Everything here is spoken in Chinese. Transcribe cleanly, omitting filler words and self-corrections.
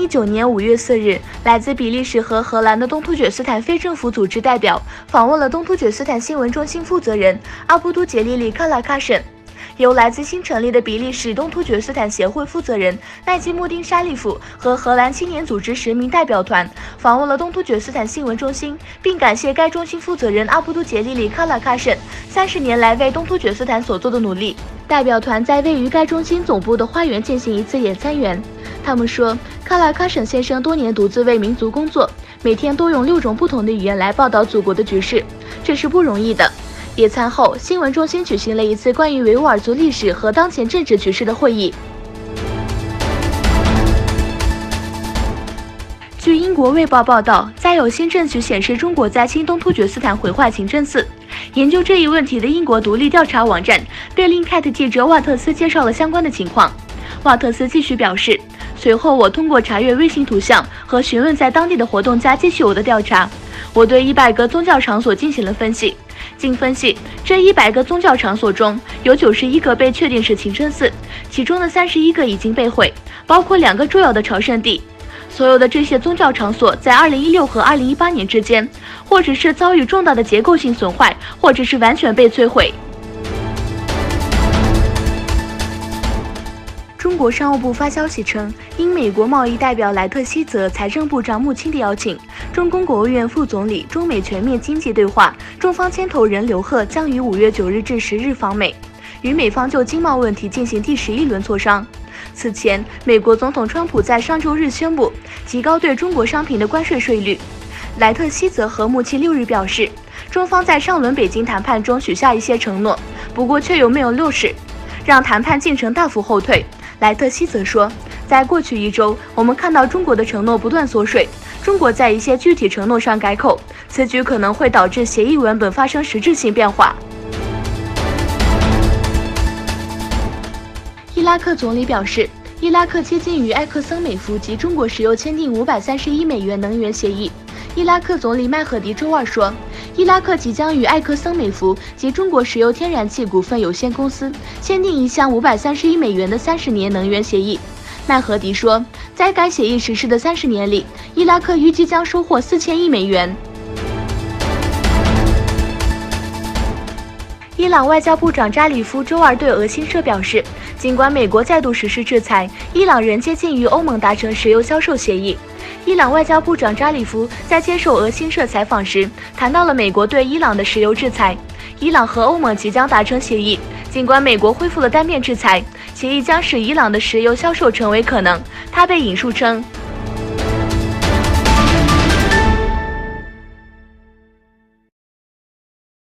2019年5月4日，来自比利时和荷兰的东突厥斯坦非政府组织代表访问了东突厥斯坦新闻中心负责人阿布都杰利里卡拉卡什。由来自新成立的比利时东突厥斯坦协会负责人奈基穆丁沙利夫和荷兰青年组织10名代表团访问了东突厥斯坦新闻中心，并感谢该中心负责人阿布都杰利里卡拉卡什30年来为东突厥斯坦所做的努力。代表团在位于该中心总部的花园进行一次野餐园。他们说，卡拉卡什先生多年独自为民族工作，每天都用6种不同的语言来报道祖国的局势，这是不容易的。野餐后，新闻中心举行了一次关于维吾尔族历史和当前政治局势的会议。据英国《卫报》报道，再有新证据显示中国在新东突厥斯坦毁坏清真寺。研究这一问题的英国独立调查网站贝林凯特记者瓦特斯介绍了相关的情况。瓦特斯继续表示，随后我通过查阅微信图像和询问在当地的活动家继续我的调查。我对100个宗教场所进行了分析。经分析，这100个宗教场所中有91个被确定是清真寺，其中的31个已经被毁，包括2个重要的朝圣地。所有的这些宗教场所在2016和2018年之间，或者是遭遇重大的结构性损坏，或者是完全被摧毁。中国商务部发消息称，应美国贸易代表莱特希泽、财政部长穆钦的邀请，中共国务院副总理、中美全面经济对话中方牵头人刘鹤将于5月9日至10日访美，与美方就经贸问题进行第11轮磋商。此前，美国总统川普在上周日宣布提高对中国商品的关税税率。莱特希泽和穆钦6日表示，中方在上轮北京谈判中许下一些承诺，不过却又没有落实，让谈判进程大幅后退。莱特希泽说，在过去1周，我们看到中国的承诺不断缩水，中国在一些具体承诺上改口，此举可能会导致协议文本发生实质性变化。伊拉克总理表示，伊拉克接近与埃克森美孚及中国石油签订531美元能源协议。伊拉克总理麦赫迪周二说，伊拉克即将与埃克森美孚及中国石油天然气股份有限公司签订一项531美元的30年能源协议。麦赫迪说，在该协议实施的30年里，伊拉克预计将收获4000亿美元。伊朗外交部长扎里夫周二对俄新社表示，尽管美国再度实施制裁，伊朗仍接近与欧盟达成石油销售协议。伊朗外交部长扎里夫在接受俄新社采访时谈到了美国对伊朗的石油制裁。伊朗和欧盟即将达成协议，尽管美国恢复了单边制裁，协议将使伊朗的石油销售成为可能。他被引述称，